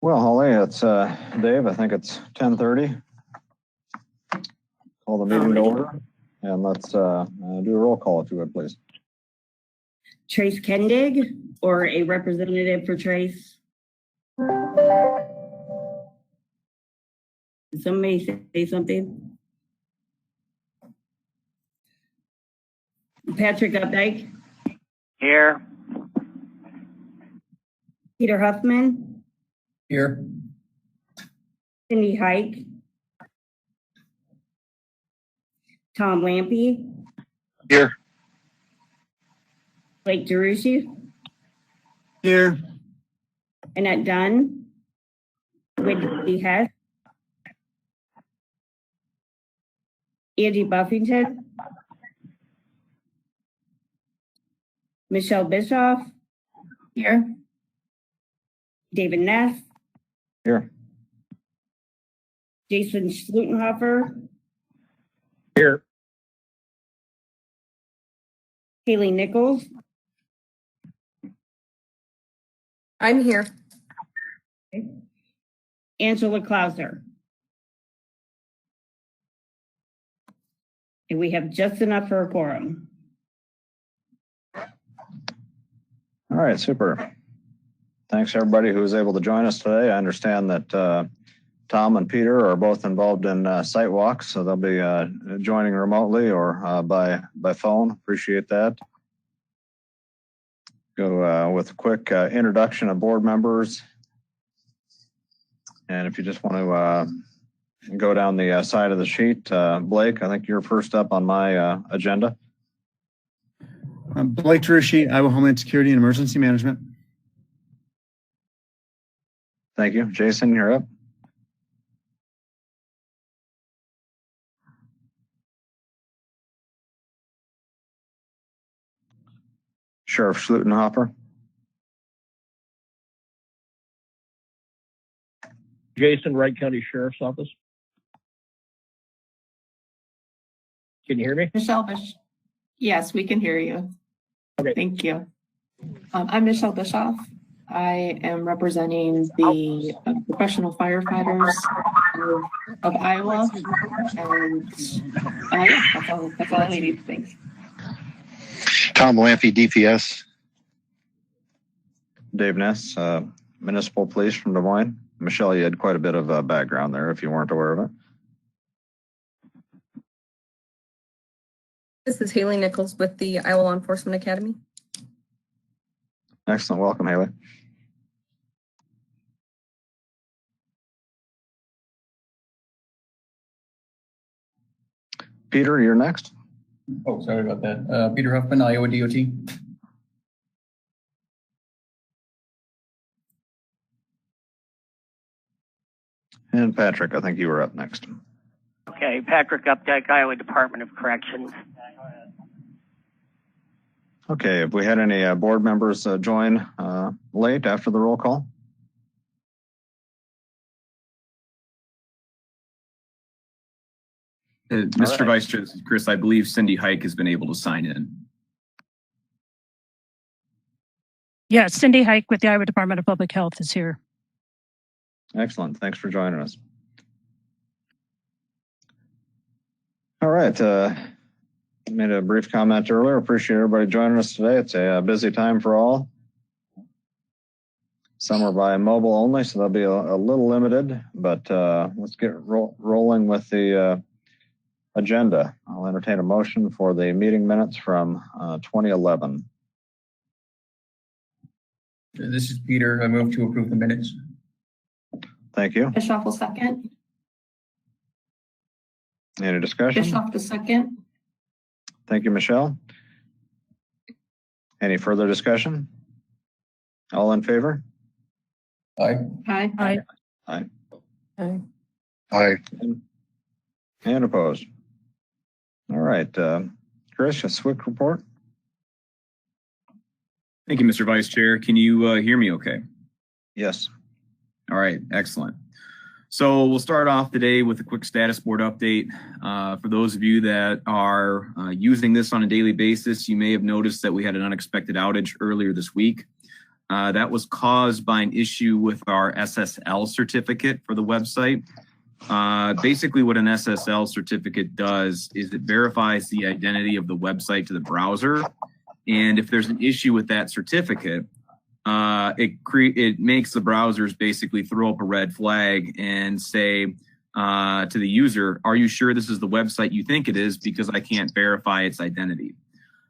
Well, Holly, it's Dave. I think it's 10:30. Call the meeting to order, and let's do a roll call if you would, please. Trace Kendig, or a representative for Trace? Did somebody say something? Patrick Updike? Here. Peter Huffman? Here. Cindy Hike? Tom Lampy? Here. Blake DeRushi? Here. Annette Dunn? Whitney Hess? Angie Buffington? Michelle Bischoff? Here. David Ness? Here. Jason Schlutenhofer? Here. Haley Nichols? I'm here. Okay. Angela Klauser? And we have just enough for a quorum. All right, super. Thanks everybody who was able to join us today. I understand that Tom and Peter are both involved in site walks, so they'll be joining remotely or by phone. Appreciate that. Go with a quick introduction of board members. And if you just want to go down the side of the sheet, Blake, I think you're first up on my agenda. Blake DeRushi, Iowa Homeland Security and Emergency Management. Thank you. Jason, you're up. Sheriff Schlutenhofer. Jason, Wright County Sheriff's Office. Can you hear me? Michelle Bischoff. Yes, we can hear you. Okay. Thank you. I'm Michelle Bischoff. I am representing the professional firefighters of Iowa. And yeah, that's all I need. Thanks. Tom Lampy, DPS. Dave Ness, Municipal Police from Des Moines. Michelle, you had quite a bit of background there if you weren't aware of it. This is Haley Nichols with the Iowa Law Enforcement Academy. Excellent. Welcome, Haley. Peter, you're next. Oh, sorry about that. Peter Huffman, Iowa DOT. And Patrick, I think you were up next. Okay, Patrick Updike, Iowa Department of Corrections. Okay, have we had any board members join late after the roll call? Mr. Right. Vice Chair, this is Chris. I believe Cindy Hike has been able to sign in. Yeah, Cindy Hike with the Iowa Department of Public Health is here. Excellent. Thanks for joining us. All right. Made a brief comment earlier. Appreciate everybody joining us today. It's a busy time for all. Some are by mobile only, so they'll be a little limited, but let's get rolling with the agenda. I'll entertain a motion for the meeting minutes from 2011. This is Peter. I move to approve the minutes. Thank you. Bischoff will second. Any discussion? Bischoff the second. Thank you, Michelle. Any further discussion? All in favor? Aye. Aye. Aye. Aye. Aye. Aye. And opposed. All right, Chris, a SWIC report. Thank you, Mr. Vice Chair. Can you hear me okay? Yes. All right, excellent. So we'll start off today with a quick status board update. For those of you that are using this on a daily basis, you may have noticed that we had an unexpected outage earlier this week. That was caused by an issue with our SSL certificate for the website. Basically what an SSL certificate does is it verifies the identity of the website to the browser. And if there's an issue with that certificate, it makes the browsers basically throw up a red flag and say to the user, are you sure this is the website you think it is? Because I can't verify its identity.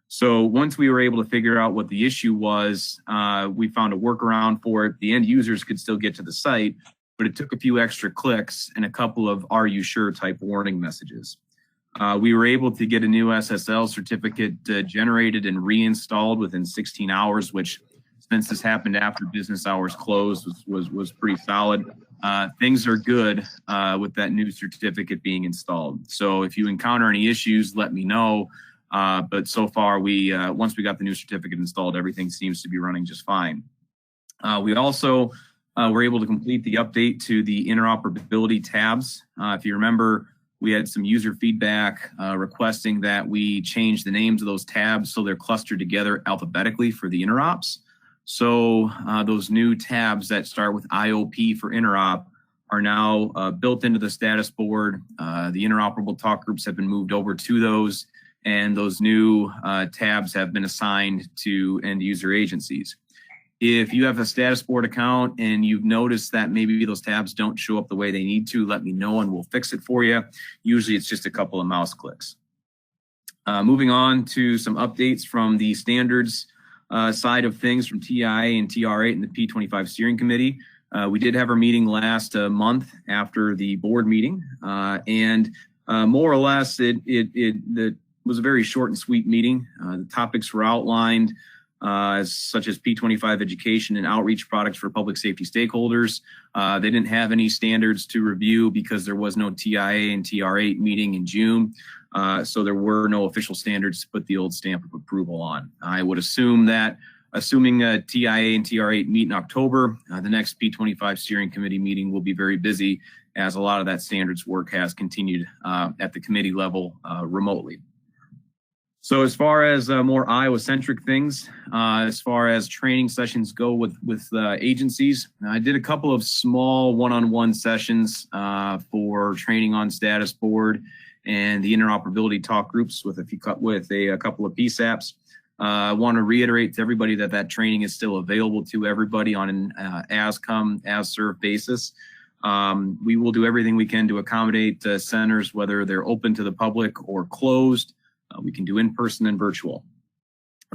So once we were able to figure out what the issue was, we found a workaround for it. The end users could still get to the site, but it took a few extra clicks and a couple of are you sure type warning messages. We were able to get a new SSL certificate generated and reinstalled within 16 hours, which since this happened after business hours closed was pretty solid. Things are good with that new certificate being installed. So if you encounter any issues, let me know. But so far, once we got the new certificate installed, everything seems to be running just fine. We also were able to complete the update to the interoperability tabs. If you remember, we had some user feedback requesting that we change the names of those tabs so they're clustered together alphabetically for the interops. So those new tabs that start with IOP for interop are now built into the status board. The interoperable talk groups have been moved over to those, and those new tabs have been assigned to end user agencies. If you have a status board account and you've noticed that maybe those tabs don't show up the way they need to, let me know and we'll fix it for you. Usually it's just a couple of mouse clicks. Moving on to some updates from the standards side of things from TIA and TR8 and the P25 steering committee. We did have our meeting last month after the board meeting, and more or less it was a very short and sweet meeting. The topics were outlined such as P25 education and outreach products for public safety stakeholders. They didn't have any standards to review because there was no TIA and TR8 meeting in June. So there were no official standards to put the old stamp of approval on. I would assume that assuming TIA and TR8 meet in October, the next P25 steering committee meeting will be very busy as a lot of that standards work has continued at the committee level remotely. So as far as more Iowa-centric things, as far as training sessions go with agencies, I did a couple of small one-on-one sessions for training on status board and the interoperability talk groups with a couple of PSAPs. I want to reiterate to everybody that training is still available to everybody on an as-come, as-served basis. We will do everything we can to accommodate centers, whether they're open to the public or closed. We can do in-person and virtual.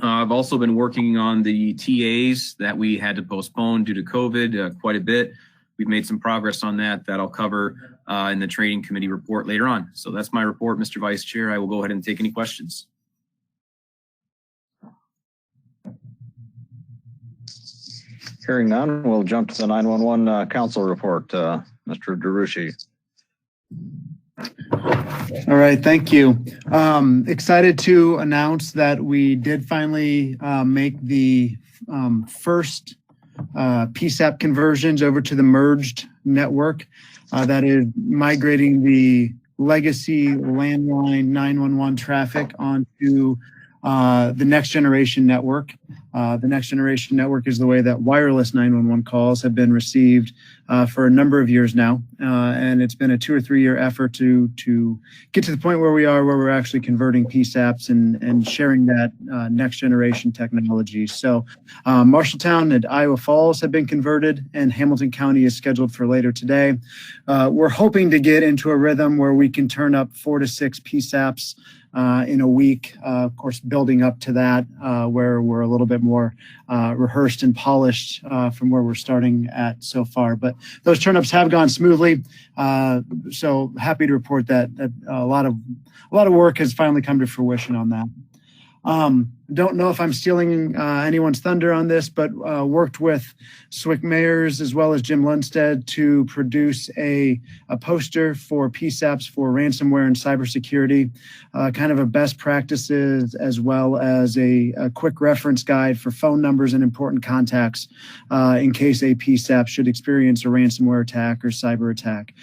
I've also been working on the TAs that we had to postpone due to COVID quite a bit. We've made some progress on that I'll cover in the training committee report later on. So that's my report, Mr. Vice Chair. I will go ahead and take any questions. Hearing none, we'll jump to the 911 council report. Mr. DeRushi. All right, thank you. Excited to announce that we did finally make the first PSAP conversions over to the merged network. That is migrating the legacy landline 911 traffic onto the next generation network. The next generation network is the way that wireless 911 calls have been received for a number of years now. And it's been a 2 or 3 year effort to get to the point where we are, where we're actually converting PSAPs and sharing that next generation technology. So Marshalltown and Iowa Falls have been converted, and Hamilton County is scheduled for later today. We're hoping to get into a rhythm where we can turn up 4 to 6 PSAPs in a week, of course, building up to that, where we're a little bit more rehearsed and polished from where we're starting at so far. But those turnups have gone smoothly. So happy to report that a lot of work has finally come to fruition on that. Don't know if I'm stealing anyone's thunder on this, but worked with Swick Mayors as well as Jim Lundstedt to produce a poster for PSAPs for ransomware and cybersecurity, kind of a best practices as well as a quick reference guide for phone numbers and important contacts in case a PSAP should experience a ransomware attack or cyber attack.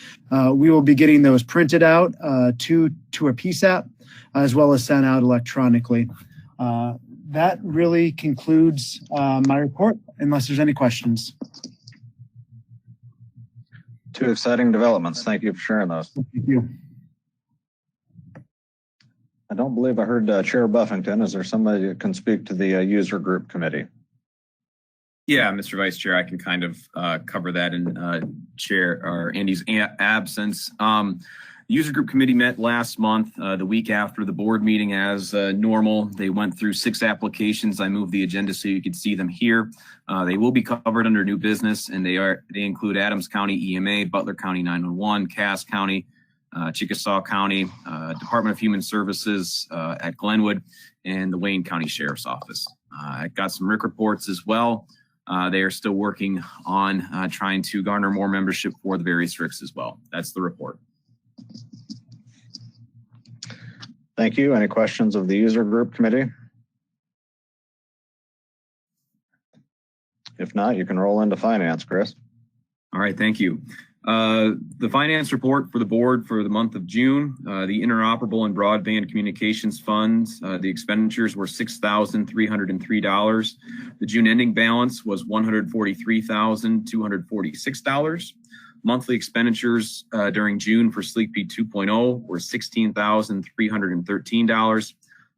We will be getting those printed out to a PSAP as well as sent out electronically. that really concludes my report, unless there's any questions. Two exciting developments. Thank you for sharing those. Thank you. I don't believe I heard Chair Buffington. Is there somebody that can speak to the user group committee? Yeah, Mr. Vice Chair, I can kind of cover that in Chair or Andy's absence. User group committee met last month, the week after the board meeting as normal. They went through 6 applications. I moved the agenda so you could see them here. They will be covered under new business, and they include Adams County EMA, Butler County 911, Cass County, Chickasaw County, Department of Human Services at Glenwood, and the Wayne County Sheriff's Office. I got some RIC reports as well. They are still working on trying to garner more membership for the various RICs as well. That's the report. Thank you. Any questions of the user group committee? If not, you can roll into finance, Chris. All right, thank you. The finance report for the board for the month of June, the interoperable and broadband communications funds, the expenditures were $6,303. The June ending balance was $143,246. Monthly expenditures during June for SleekP 2.0 were $16,313.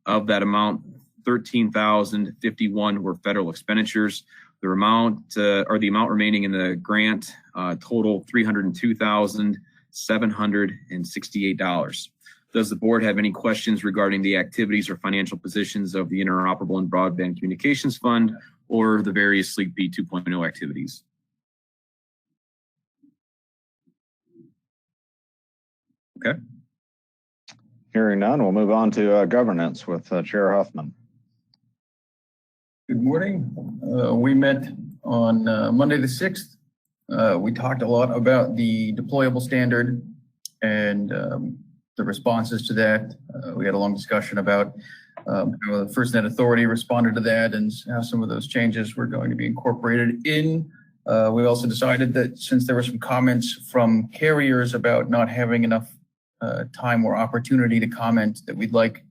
Of that amount, $13,051 were federal expenditures. The amount remaining in the grant total $302,768. Does the board have any questions regarding the activities or financial positions of the Interoperable and Broadband Communications Fund or the various SleekP 2.0 activities? Okay. Hearing none, we'll move on to governance with Chair Huffman. Good morning. We met on Monday the 6th. We talked a lot about the deployable standard and the responses to that. We had a long discussion about how the FirstNet Authority responded to that and how some of those changes were going to be incorporated in. We also decided that since there were some comments from carriers about not having enough time or opportunity to comment, that we'd like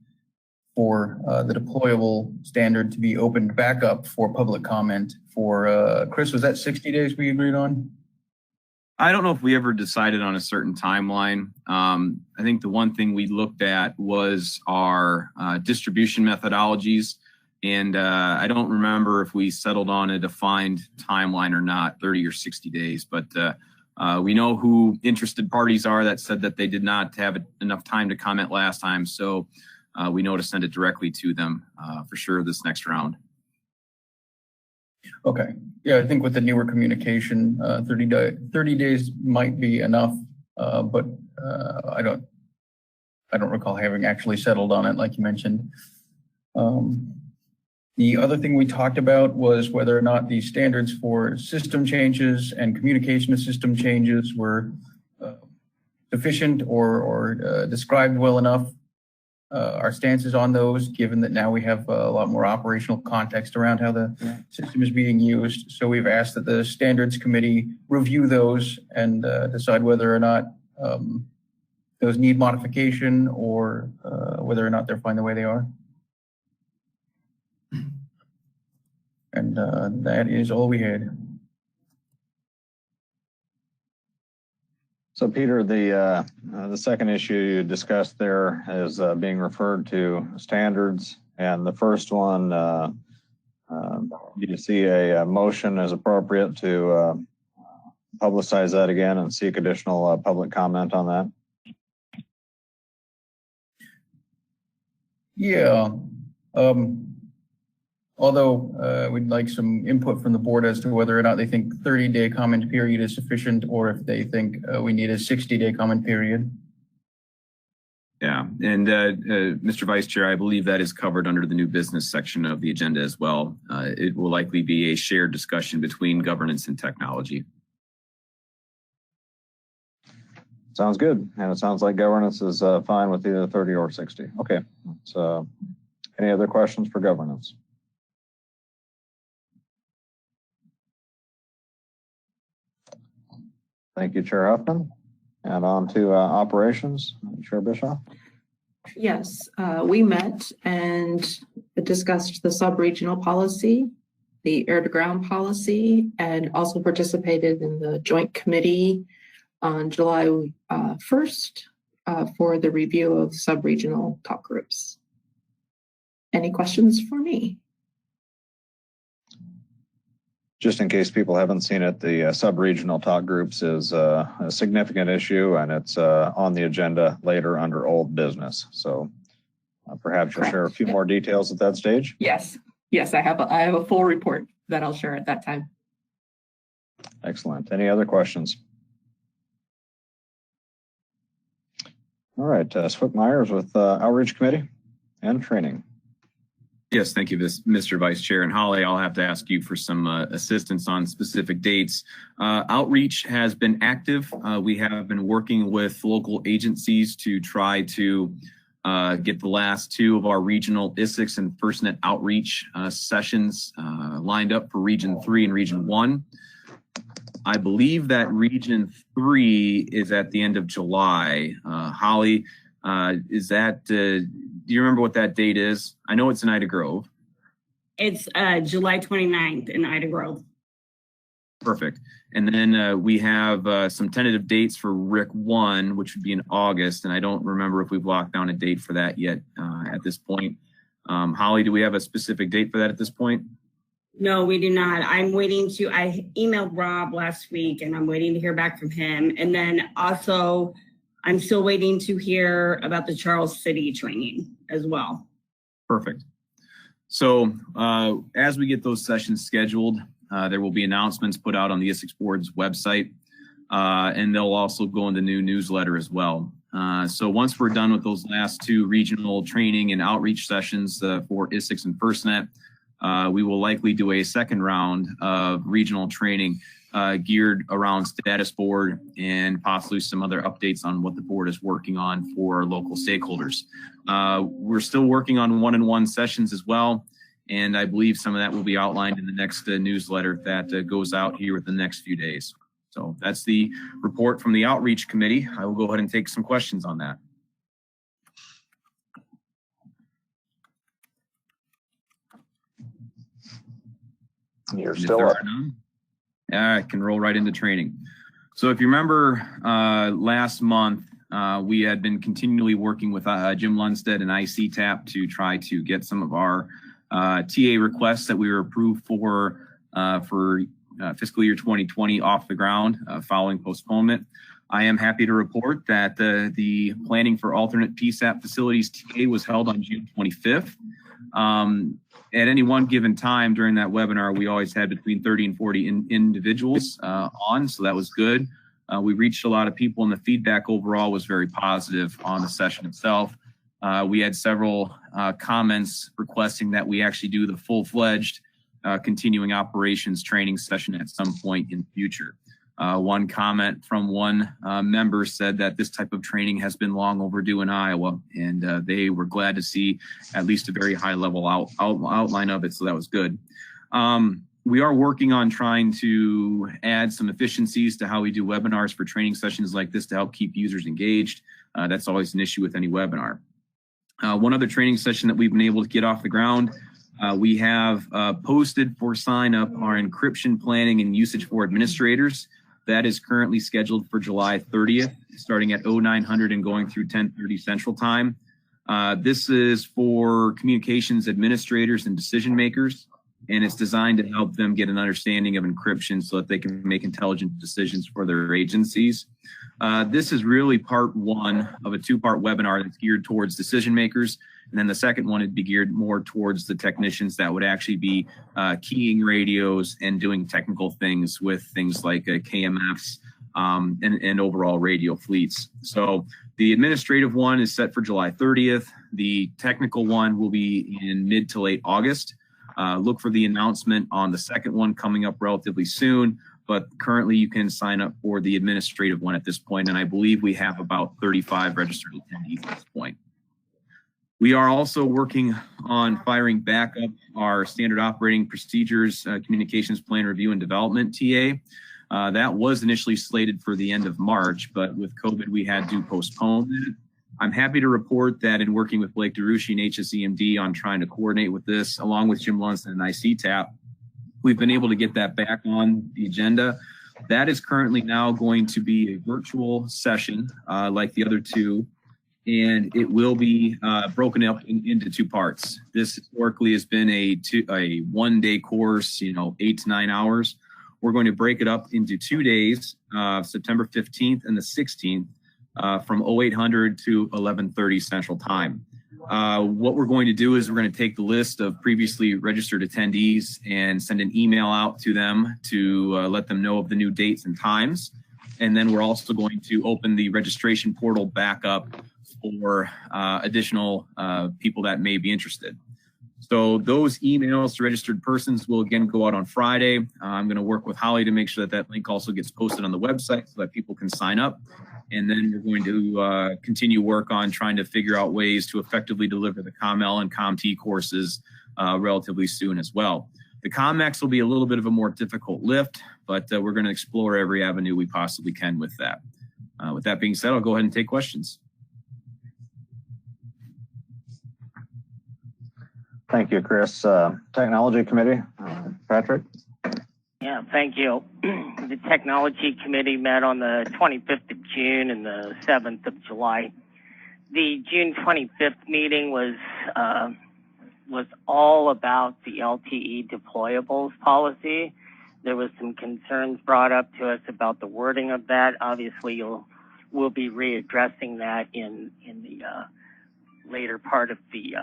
for the deployable standard to be opened back up for public comment for, Chris, was that 60 days we agreed on? I don't know if we ever decided on a certain timeline. I think the one thing we looked at was our distribution methodologies. And I don't remember if we settled on a defined timeline or not, 30 or 60 days. But we know who interested parties are that said that they did not have enough time to comment last time. So we know to send it directly to them for sure this next round. Okay. Yeah, I think with the newer communication, 30 days might be enough, but I don't recall having actually settled on it like you mentioned. The other thing we talked about was whether or not the standards for system changes and communication of system changes were sufficient or described well enough. Our stances on those, given that now we have a lot more operational context around how the system is being used. So we've asked that the standards committee review those and decide whether or not those need modification or whether or not they're fine the way they are. And that is all we had. So Peter, the second issue you discussed there is being referred to standards, and the first one, do you see a motion as appropriate to publicize that again and seek additional public comment on that? Yeah. Although we'd like some input from the board as to whether or not they think 30-day comment period is sufficient or if they think we need a 60-day comment period. Yeah, and Mr. Vice Chair, I believe that is covered under the new business section of the agenda as well. It will likely be a shared discussion between governance and technology. Sounds good. And it sounds like governance is fine with either 30 or 60. Okay. So any other questions for governance? Thank you, Chair Huffman. And on to operations, Chair Bischoff. Yes, we met and discussed the sub-regional policy, the air-to-ground policy, and also participated in the joint committee on July 1st for the review of sub-regional talk groups. Any questions for me? Just in case people haven't seen it, the sub-regional talk groups is a significant issue, and it's on the agenda later under old business. So perhaps you'll share a few more details at that stage. Yes, I have a full report that I'll share at that time. Excellent. Any other questions? All right, Swick Myers with Outreach Committee and Training. Yes, thank you, Mr. Vice Chair. And Holly, I'll have to ask you for some assistance on specific dates. Outreach has been active. We have been working with local agencies to try to get the last two of our regional ISICS and FirstNet outreach sessions lined up for Region 3 and Region 1. I believe that Region 3 is at the end of July. Holly, is that, do you remember what that date is? I know it's in Ida Grove. It's July 29th in Ida Grove. Perfect. And then we have some tentative dates for RIC 1, which would be in August. And I don't remember if we've locked down a date for that yet at this point. Holly, do we have a specific date for that at this point? No, we do not. I'm waiting to, I emailed Rob last week and I'm waiting to hear back from him. And then also, I'm still waiting to hear about the Charles City training as well. Perfect. So as we get those sessions scheduled, there will be announcements put out on the Isicsb Board's website, and they'll also go in the new newsletter as well. So once we're done with those last two regional training and outreach sessions for ISICS and FirstNet, we will likely do a second round of regional training geared around status board and possibly some other updates on what the board is working on for local stakeholders. We're still working on one-on-one sessions as well, and I believe some of that will be outlined in the next newsletter that goes out here within the next few days. So that's the report from the Outreach Committee. I will go ahead and take some questions on that. You're still up. I can roll right into training. So if you remember last month, we had been continually working with Jim Lundstedt and ICTAP to try to get some of our TA requests that we were approved for fiscal year 2020 off the ground following postponement. I am happy to report that the planning for alternate PSAP facilities TA was held on June 25th. At any one given time during that webinar, we always had between 30 and 40 individuals on, so that was good. We reached a lot of people, and the feedback overall was very positive on the session itself. We had several comments requesting that we actually do the full-fledged continuing operations training session at some point in the future. One comment from one member said that this type of training has been long overdue in Iowa, and they were glad to see at least a very high level outline of it, so that was good. We are working on trying to add some efficiencies to how we do webinars for training sessions like this to help keep users engaged. That's always an issue with any webinar. One other training session that we've been able to get off the ground, we have posted for sign up our encryption planning and usage for administrators. That is currently scheduled for July 30th, starting at 0900 and going through 10:30 Central Time. This is for communications administrators and decision makers, and it's designed to help them get an understanding of encryption so that they can make intelligent decisions for their agencies. This is really part one of a two-part webinar that's geared towards decision makers. And then the second one would be geared more towards the technicians that would actually be keying radios and doing technical things with things like KMFs and overall radio fleets. So the administrative one is set for July 30th. The technical one will be in mid to late August. Look for the announcement on the second one coming up relatively soon, but currently you can sign up for the administrative one at this point, and I believe we have about 35 registered attendees at this point. We are also working on firing back up our standard operating procedures, communications plan review and development TA. That was initially slated for the end of March, but with COVID, we had to postpone I'm happy to report that in working with Blake DeRushi and HSEMD on trying to coordinate with this, along with Jim Lunston and ICTAP, we've been able to get that back on the agenda. That is currently now going to be a virtual session like the other two, and it will be broken up into two parts. This historically has been a one-day course, 8 to 9 hours. We're going to break it up into 2 days, September 15th and the 16th, from 0800 to 11:30 Central Time. What we're going to do is we're going to take the list of previously registered attendees and send an email out to them to let them know of the new dates and times. And then we're also going to open the registration portal back up for additional people that may be interested. So those emails to registered persons will again go out on Friday. I'm going to work with Holly to make sure that that link also gets posted on the website so that people can sign up. And then we're going to continue work on trying to figure out ways to effectively deliver the ComL and ComT courses relatively soon as well. The ComX will be a little bit of a more difficult lift, but we're going to explore every avenue we possibly can with that. With that being said, I'll go ahead and take questions. Thank you, Chris. Technology Committee, Patrick. Yeah, thank you. The Technology Committee met on the 25th of June and the 7th of July. The June 25th meeting was all about the LTE deployables policy. There was some concerns brought up to us about the wording of that. Obviously, we'll be readdressing that in the later part of the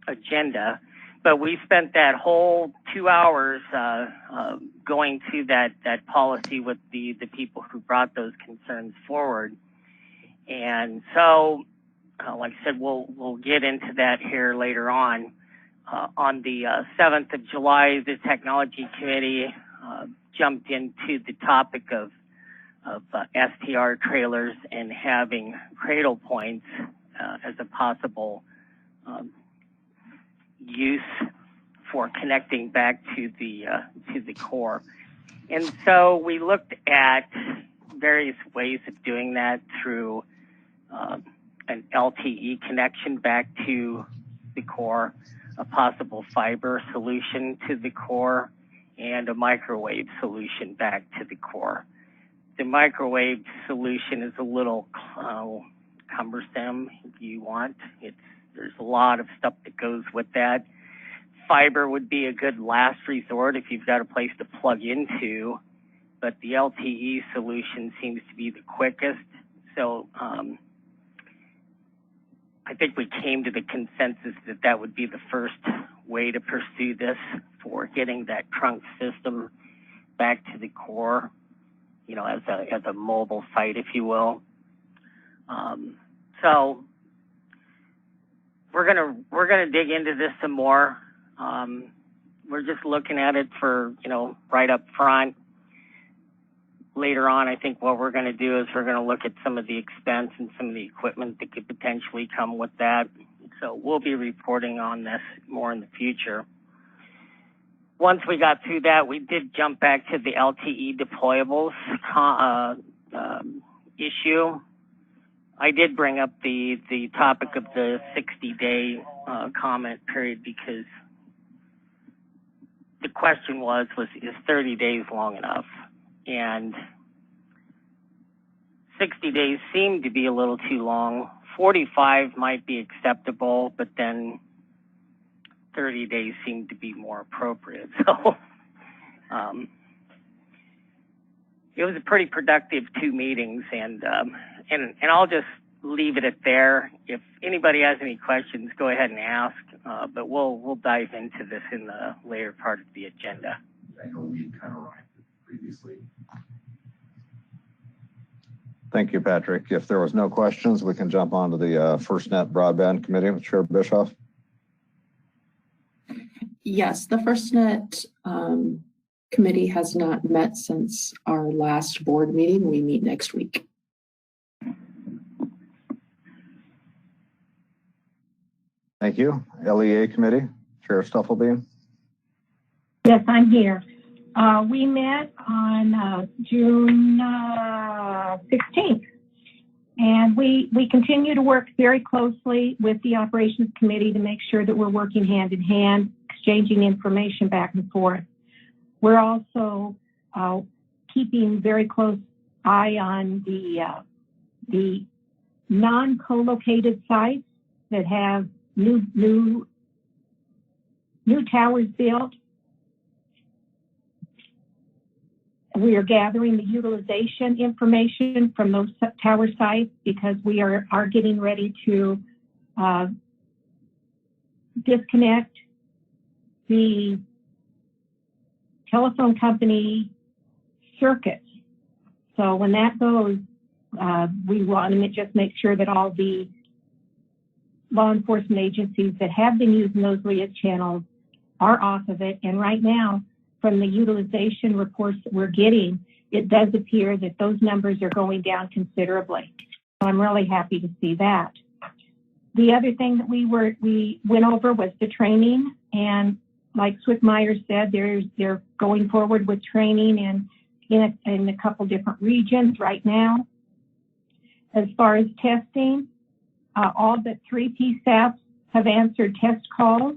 agenda. But we spent that whole 2 hours going to that policy with the people who brought those concerns forward. And so, like I said, we'll get into that here later on. On the 7th of July, the Technology Committee jumped into the topic of STR trailers and having cradle points as a possible use for connecting back to the core. And so we looked at various ways of doing that through an LTE connection back to the core, a possible fiber solution to the core, and a microwave solution back to the core. The microwave solution is a little cumbersome if you want. There's a lot of stuff that goes with that. Fiber would be a good last resort if you've got a place to plug into, but the LTE solution seems to be the quickest. So I think we came to the consensus that that would be the first way to pursue this for getting that trunk system back to the core, as a mobile site, if you will. So we're gonna dig into this some more. We're just looking at it for right up front. Later on, I think what we're going to do is we're going to look at some of the expense and some of the equipment that could potentially come with that. So we'll be reporting on this more in the future. Once we got through that, we did jump back to the LTE deployables issue. I did bring up the topic of the 60-day comment period because the question was is 30 days long enough? And 60 days seemed to be a little too long. 45 might be acceptable, but then 30 days seemed to be more appropriate. So it was a pretty productive 2 meetings, and I'll just leave it at there. If anybody has any questions, go ahead and ask, but we'll dive into this in the later part of the agenda. I know we kind of previously. Thank you, Patrick. If there was no questions, we can jump on to the FirstNet Broadband Committee with Chair Bischoff. Yes, the FirstNet committee has not met since our last board meeting. We meet next week. Thank you. LEA Committee, Chair Stufflebeam. Yes, I'm here. We met on June 16th, And we continue to work very closely with the operations committee to make sure that we're working hand in hand, exchanging information back and forth. We're also keeping very close eye on the non-co-located sites that have new towers built. We are gathering the utilization information from those tower sites because we are getting ready to disconnect the telephone company circuits. So when that goes, we want to just make sure that all the law enforcement agencies that have been using those LEA channels are off of it. And right now, from the utilization reports that we're getting, it does appear that those numbers are going down considerably. So I'm really happy to see that. The other thing that we went over was the training, and like Swickmeyer said, they're going forward with training in a couple different regions right now. As far as testing, all but 3 PSAPs have answered test calls.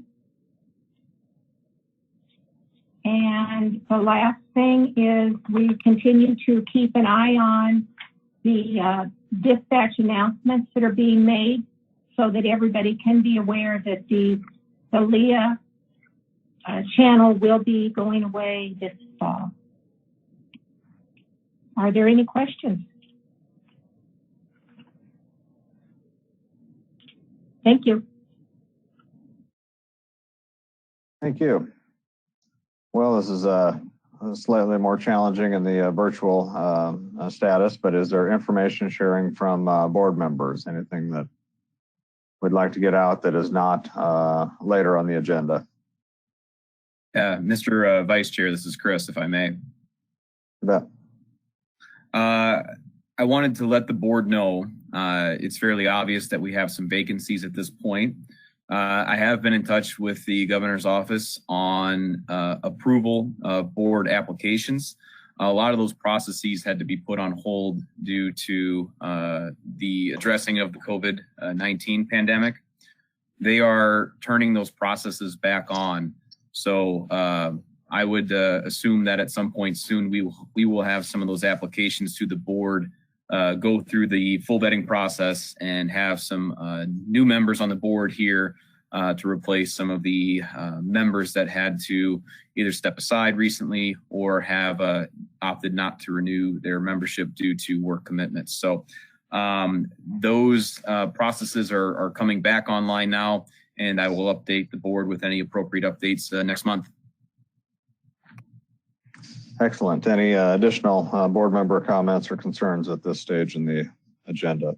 And the last thing is we continue to keep an eye on the dispatch announcements that are being made so that everybody can be aware that the LEA channel will be going away this fall. Are there any questions? Thank you. Thank you. Well, this is slightly more challenging in the virtual status, but is there information sharing from board members? Anything that we'd like to get out that is not later on the agenda? Mr. Vice Chair, this is Chris, if I may. You bet. I wanted to let the board know it's fairly obvious that we have some vacancies at this point. I have been in touch with the governor's office on approval of board applications. A lot of those processes had to be put on hold due to the addressing of the COVID-19 pandemic. They are turning those processes back on. So I would assume that at some point soon we will have some of those applications to the board go through the full vetting process and have some new members on the board here to replace some of the members that had to either step aside recently or have opted not to renew their membership due to work commitments. So those processes are coming back online now, and I will update the board with any appropriate updates next month. Excellent. Any additional board member comments or concerns at this stage in the agenda?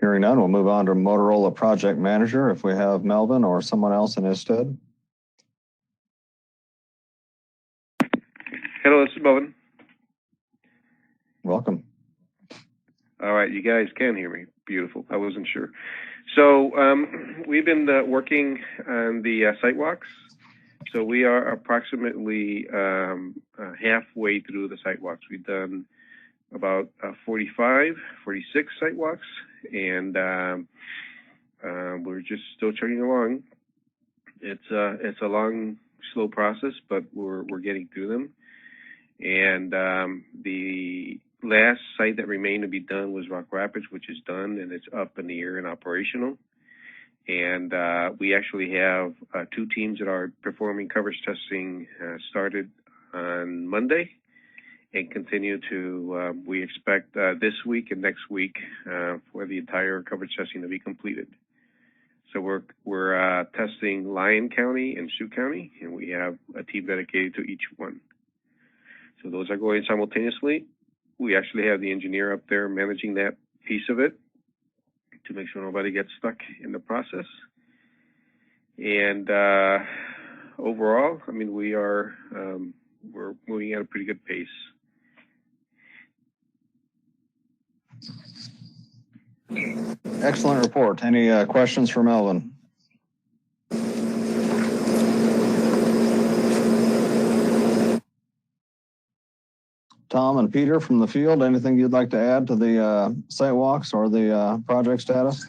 Hearing none, we'll move on to Motorola Project Manager if we have Melvin or someone else in his stead. Hello, this is Melvin. Welcome. All right, you guys can hear me. Beautiful. I wasn't sure. So we've been working on the site walks. So we are approximately halfway through the site walks. We've done about 46 site walks, and we're just still chugging along. It's a long, slow process, but we're getting through them. And the last site that remained to be done was Rock Rapids, which is done, and it's up in the air and operational. And we actually have 2 teams that are performing coverage testing started on Monday and continue to, we expect this week and next week for the entire coverage testing to be completed. So we're testing Lyon County and Sioux County, and we have a team dedicated to each one. So those are going simultaneously. We actually have the engineer up there managing that piece of it to make sure nobody gets stuck in the process. And overall, I mean, we're moving at a pretty good pace. Excellent report. Any questions for Melvin? Tom and Peter from the field, anything you'd like to add to the site walks or the project status?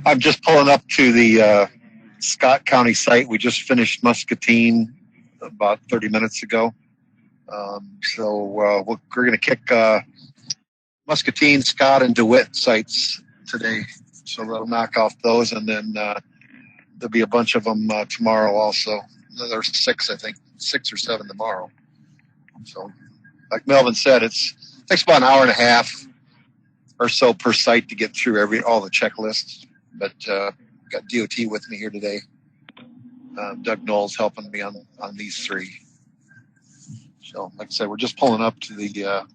I'm just pulling up to the Scott County site. We just finished Muscatine about 30 minutes ago. So we're going to kick Muscatine, Scott, and DeWitt sites today. So that'll knock off those, and then there'll be a bunch of them tomorrow also. There's 6, I think, 6 or 7 tomorrow. So like Melvin said, it takes about an hour and a half or so per site to get through all the checklists. But got DOT with me here today. Doug Knowles helping me on these 3. So like I said, we're just pulling up to the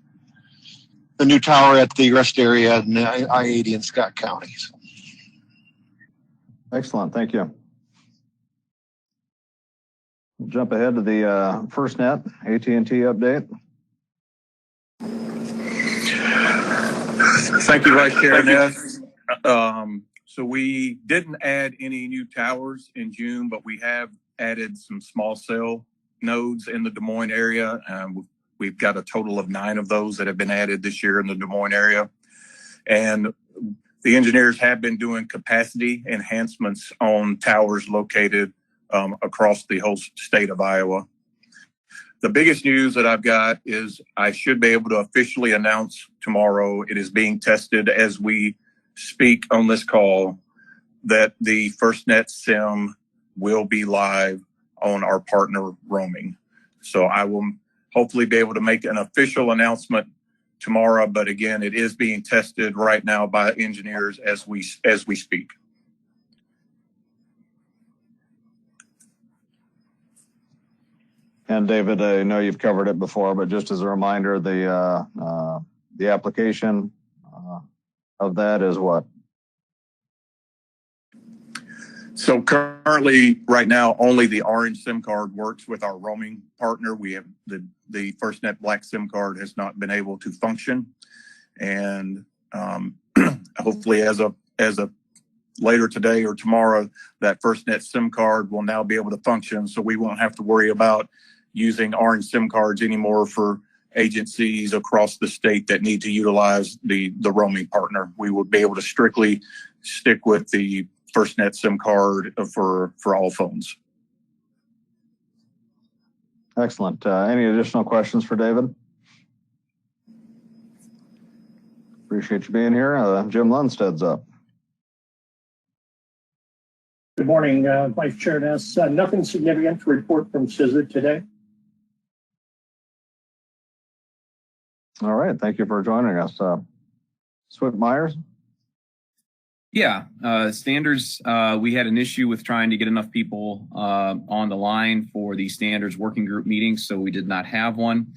new tower at the rest area in I-80 in Scott County. So. Excellent, thank you. We'll jump ahead to the FirstNet AT&T update. Thank you, Vice Chair Ness. So we didn't add any new towers in June, but we have added some small cell nodes in the Des Moines area. We've got a total of 9 of those that have been added this year in the Des Moines area. And the engineers have been doing capacity enhancements on towers located across the whole state of Iowa. The biggest news that I've got is I should be able to officially announce tomorrow, it is being tested as we speak on this call, that the FirstNet SIM will be live on our partner roaming. So I will hopefully be able to make an official announcement tomorrow, but again, it is being tested right now by engineers as we speak. And David, I know you've covered it before, but just as a reminder, the application of that is what? So currently, right now, only the orange SIM card works with our roaming partner. We have the FirstNet black SIM card has not been able to function, and hopefully, as of later today or tomorrow, that FirstNet SIM card will now be able to function. So we won't have to worry about using orange SIM cards anymore for agencies across the state that need to utilize the roaming partner. We would be able to strictly stick with the FirstNet SIM card for all phones. Excellent. Any additional questions for David? Appreciate you being here. Jim Lundstead's up. Good morning, Vice Chair Ness. Nothing significant to report from CISA today. All right, thank you for joining us. Swift Myers? Yeah, standards, we had an issue with trying to get enough people on the line for the standards working group meeting, so we did not have one.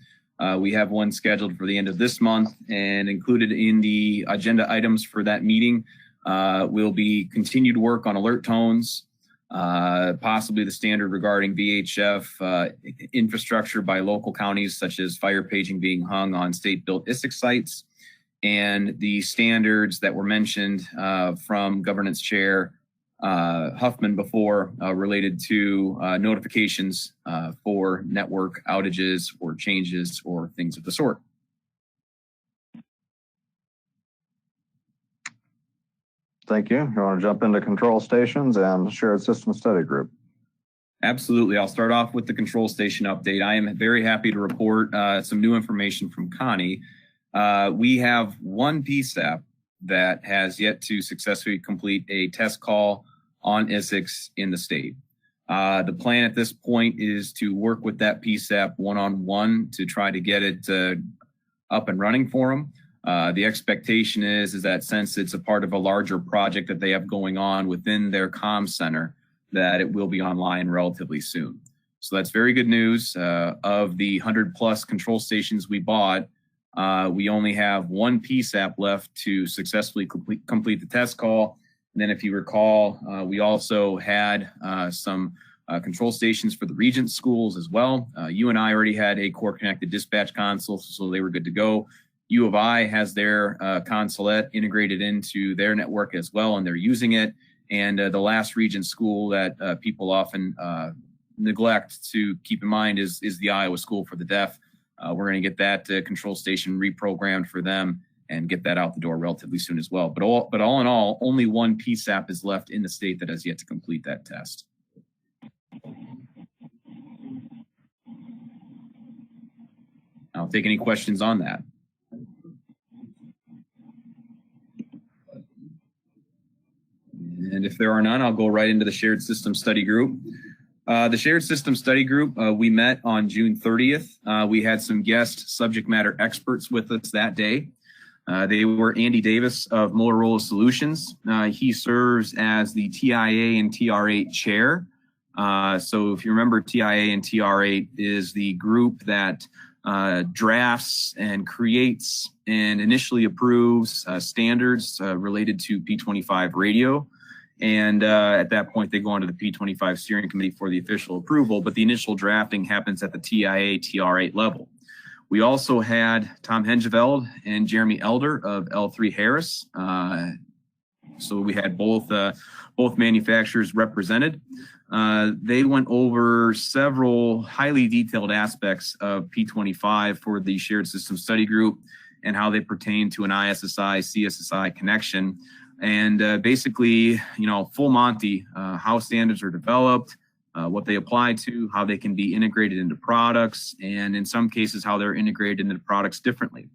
We have one scheduled for the end of this month, and included in the agenda items for that meeting will be continued work on alert tones, possibly the standard regarding VHF infrastructure by local counties, such as fire paging being hung on state-built Isicsb sites, and the standards that were mentioned from Governance Chair Huffman before related to notifications for network outages or changes or things of the sort. Thank you. You want to jump into control stations and shared system study group? Absolutely. I'll start off with the control station update. I am very happy to report some new information from Connie. We have one PSAP that has yet to successfully complete a test call on Isicsb in the state. The plan at this point is to work with that PSAP one-on-one to try to get it up and running for them. The expectation is that since it's a part of a larger project that they have going on within their comm center, that it will be online relatively soon. So that's very good news. Of the 100 plus control stations we bought, we only have one PSAP left to successfully complete the test call. And then if you recall, we also had some control stations for the Regent schools as well. You and I already had a core connected dispatch console, so they were good to go. U of I has their consulate integrated into their network as well, and they're using it. And the last Regent school that people often neglect to keep in mind is the Iowa School for the Deaf. we're going to get that control station reprogrammed for them and get that out the door relatively soon as well. But all in all, only one PSAP is left in the state that has yet to complete that test. I'll take any questions on that. And if there are none, I'll go right into the Shared System Study Group. The Shared System Study Group, we met on June 30th. We had some guest subject matter experts with us that day. They were Andy Davis of Motorola Solutions. He serves as the TIA and TR8 chair. So if you remember, TIA and TR8 is the group that drafts and creates and initially approves standards related to P25 radio. And at that point, they go on to the P25 steering committee for the official approval, but the initial drafting happens at the TIA, TR8 level. We also had Tom Hengeveld and Jeremy Elder of L3 Harris. So we had both manufacturers represented. They went over several highly detailed aspects of P25 for the Shared System Study Group and how they pertain to an ISSI, CSSI connection. And basically, full Monty, how standards are developed, what they apply to, how they can be integrated into products, and in some cases, how they're integrated into products differently.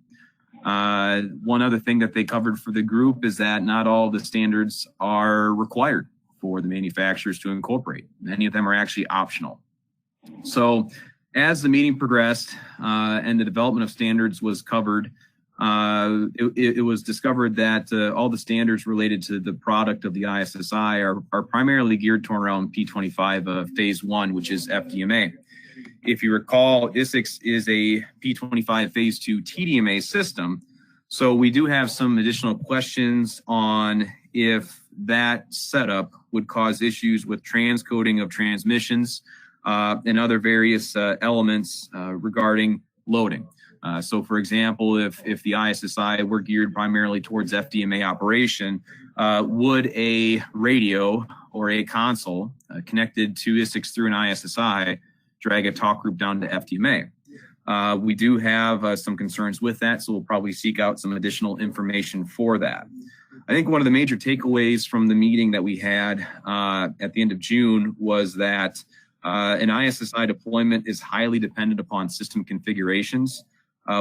One other thing that they covered for the group is that not all the standards are required for the manufacturers to incorporate. Many of them are actually optional. So as the meeting progressed and the development of standards was covered, it was discovered that all the standards related to the product of the ISSI are primarily geared toward around P25 phase 1, which is FDMA. If you recall, Isicsb is a P25 phase 2 TDMA system. So we do have some additional questions on if that setup would cause issues with transcoding of transmissions and other various elements regarding loading. So for example, if the ISSI were geared primarily towards FDMA operation, would a radio or a console connected to Isicsb through an ISSI drag a talk group down to FDMA? We do have some concerns with that, so we'll probably seek out some additional information for that. I think one of the major takeaways from the meeting that we had at the end of June was that an ISSI deployment is highly dependent upon system configurations.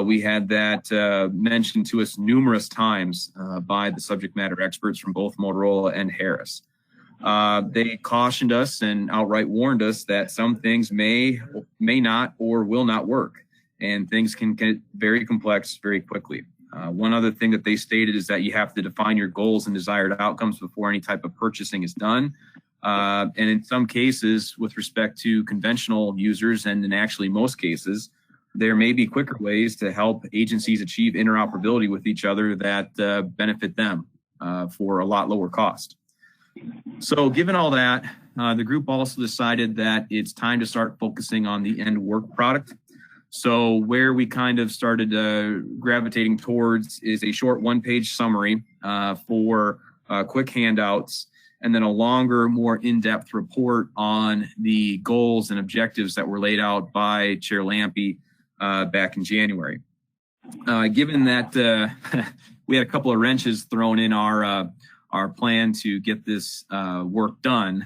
We had that mentioned to us numerous times by the subject matter experts from both Motorola and Harris. They cautioned us and outright warned us that some things may not or will not work, and things can get very complex very quickly. One other thing that they stated is that you have to define your goals and desired outcomes before any type of purchasing is done. And in some cases, with respect to conventional users, and in actually most cases, there may be quicker ways to help agencies achieve interoperability with each other that benefit them for a lot lower cost. So given all that, the group also decided that it's time to start focusing on the end work product. So where we kind of started gravitating towards is a short one-page summary for quick handouts, and then a longer, more in-depth report on the goals and objectives that were laid out by Chair Lampe back in January. Given that we had a couple of wrenches thrown in our plan to get this work done,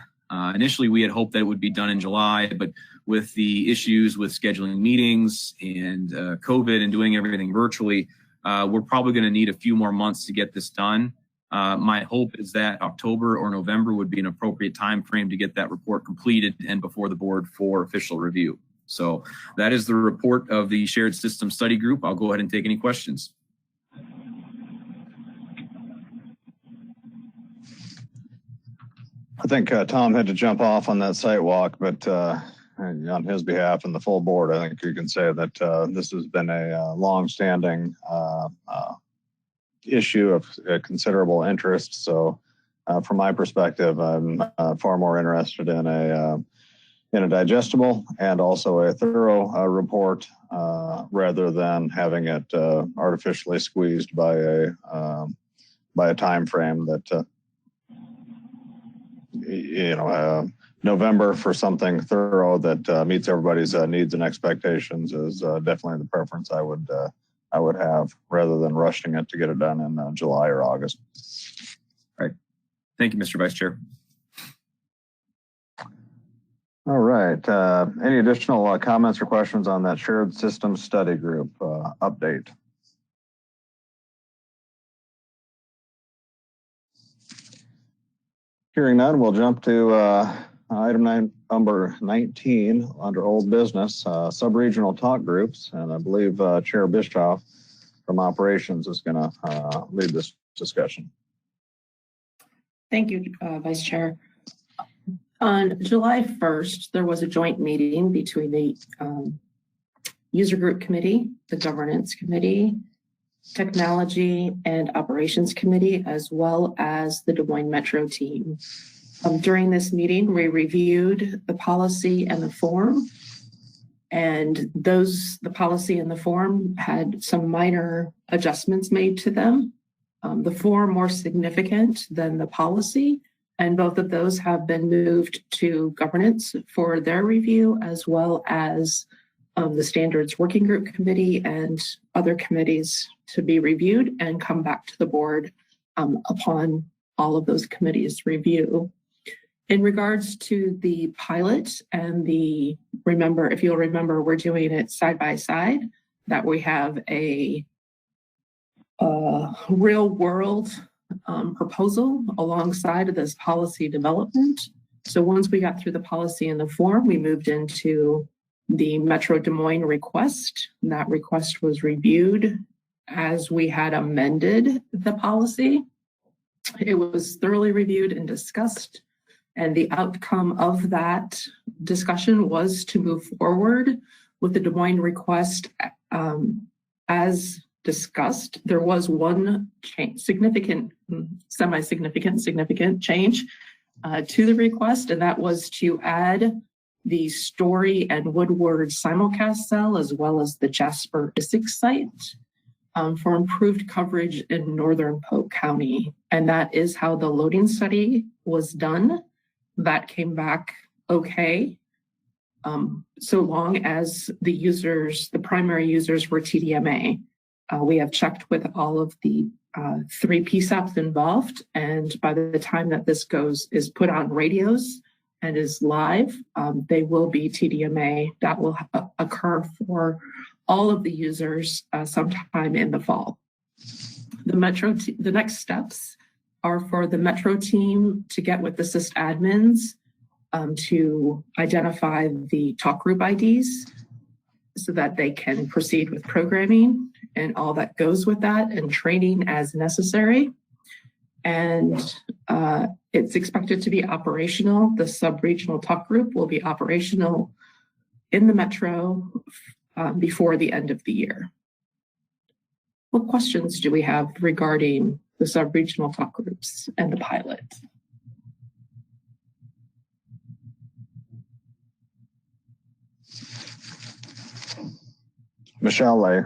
initially we had hoped that it would be done in July, but with the issues with scheduling meetings and COVID and doing everything virtually, we're probably going to need a few more months to get this done. My hope is that October or November would be an appropriate time frame to get that report completed and before the board for official review. So that is the report of the Shared System Study Group. I'll go ahead and take any questions. I think Tom had to jump off on that site walk, but on his behalf and the full board, I think you can say that this has been a long-standing issue of considerable interest. So from my perspective, I'm far more interested in a digestible and also a thorough report rather than having it artificially squeezed by a time frame that November for something thorough that meets everybody's needs and expectations is definitely the preference I would have, rather than rushing it to get it done in July or August. All right. Thank you, Mr. Vice Chair. All right. Any additional comments or questions on that shared systems study group update? Hearing none, we'll jump to item number 19 under old business, sub-regional talk groups. And I believe Chair Bischoff from operations is going to lead this discussion. Thank you, Vice Chair. On July 1st, there was a joint meeting between the User Group Committee, the Governance Committee, Technology and Operations Committee, as well as the Des Moines Metro team. During this meeting, we reviewed the policy and the form, and the policy and the form had some minor adjustments made to them. The form more significant than the policy, and both of those have been moved to governance for their review, as well as the Standards Working Group Committee and other committees to be reviewed and come back to the board upon all of those committees' review. In regards to the pilot and if you'll remember, we're doing it side by side, that we have a real world proposal alongside of this policy development. So once we got through the policy and the form, we moved into the Metro Des Moines request. That request was reviewed as we had amended the policy. It was thoroughly reviewed and discussed, and the outcome of that discussion was to move forward with the Des Moines request as discussed. There was one significant change to the request, and that was to add the Story and Woodward simulcast cell, as well as the Jasper Isicsb site for improved coverage in Northern Polk County. And that is how the loading study was done. That came back okay, so long as the primary users were TDMA. We have checked with all of the 3 PSAPs involved, and by the time that this is put on radios and is live, they will be TDMA. That will occur for all of the users sometime in the fall. The next steps are for the Metro team to get with the sysadmins to identify the talk group IDs so that they can proceed with programming and all that goes with that, and training as necessary. And it's expected to be operational. The sub-regional talk group will be operational in the Metro before the end of the year. What questions do we have regarding the sub-regional talk groups and the pilot? Michelle, I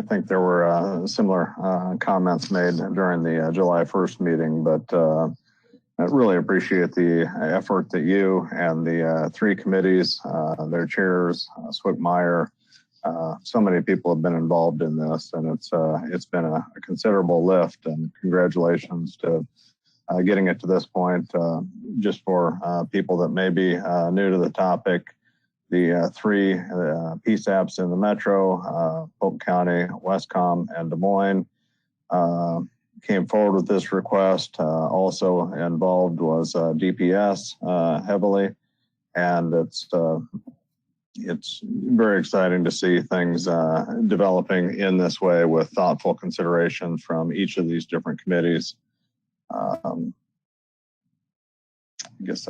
think there were similar comments made during the July 1st meeting, but I really appreciate the effort that you and the 3 committees, their chairs, Swick Meyer, so many people have been involved in this, and it's been a considerable lift, and congratulations to getting it to this point. Just for people that may be new to the topic, the 3 PSAPs in the Metro, Polk County, Westcom, and Des Moines came forward with this request. Also involved was DPS heavily, and it's very exciting to see things developing in this way with thoughtful consideration from each of these different committees. I guess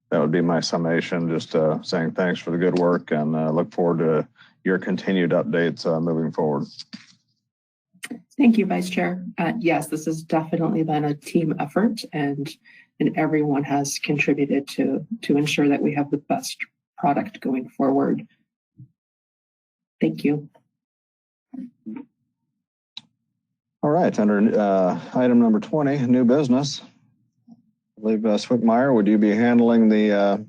that would be my summation, just saying thanks for the good work, and look forward to your continued updates moving forward. Thank you, Vice Chair. Yes, this has definitely been a team effort, and everyone has contributed to ensure that we have the best product going forward. Thank you. All right, under item number 20, new business. I believe Swickmeyer, would you be handling the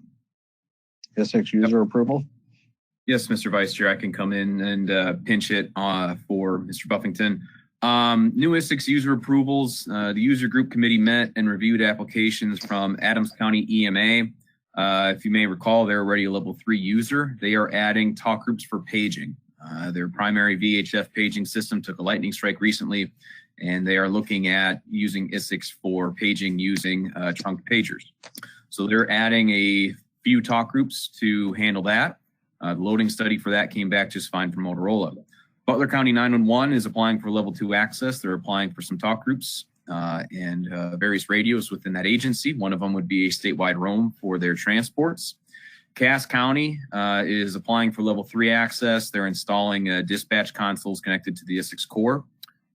Isicsb user approval? Yes, Mr. Vice Chair, I can come in and pinch it for Mr. Buffington. New Isicsb user approvals. The user group committee met and reviewed applications from Adams County EMA. If you may recall, they're already a level 3 user. They are adding talk groups for paging. Their primary VHF paging system took a lightning strike recently, and they are looking at using Isicsb for paging using trunk pagers. So they're adding a few talk groups to handle that. The loading study for that came back just fine for Motorola. Butler County 911 is applying for level 2 access. They're applying for some talk groups and various radios within that agency. One of them would be a statewide roam for their transports. Cass County is applying for level 3 access. They're installing dispatch consoles connected to the Isicsb core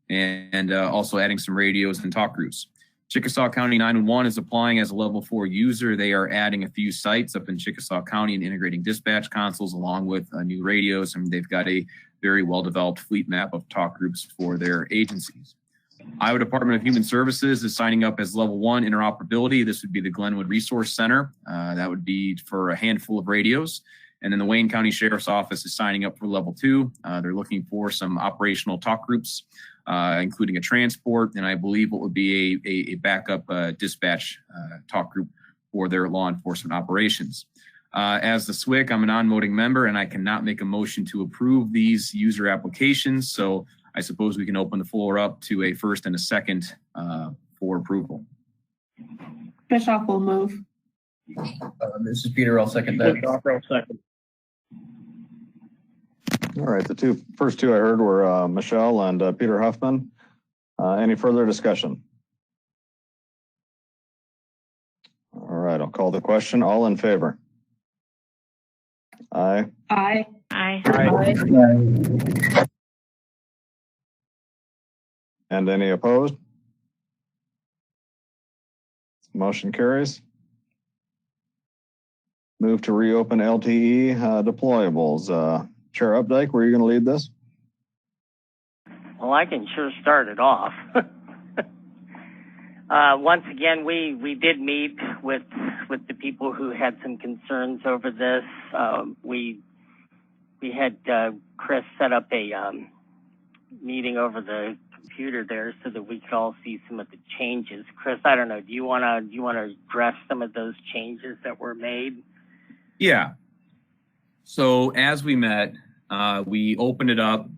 and also adding some radios and talk groups. Chickasaw County 911 is applying as a level 4 user. They are adding a few sites up in Chickasaw County and integrating dispatch consoles along with new radios, and they've got a very well-developed fleet map of talk groups for their agencies. Iowa Department of Human Services is signing up as level 1 interoperability. This would be the Glenwood Resource Center. That would be for a handful of radios. And then the Wayne County Sheriff's Office is signing up for level 2. They're looking for some operational talk groups, including a transport, and I believe what would be a backup dispatch talk group for their law enforcement operations. As the SWIC, I'm a non-voting member, and I cannot make a motion to approve these user applications. So I suppose we can open the floor up to a first and a second for approval. Bischoff will move. This is Peter. I'll second that. All right, the first two I heard were Michelle and Peter Huffman. Any further discussion? All right, I'll call the question. All in favor? Aye. Aye. Aye. Aye. And any opposed? Motion carries. Move to reopen LTE deployables. Chair Updike, were you going to lead this? Well, I can sure start it off. Once again, we did meet with the people who had some concerns over this. We had Chris set up a meeting over the computer there so that we could all see some of the changes. Chris, I don't know, do you want to address some of those changes that were made? Yeah. So as we met, we opened it up.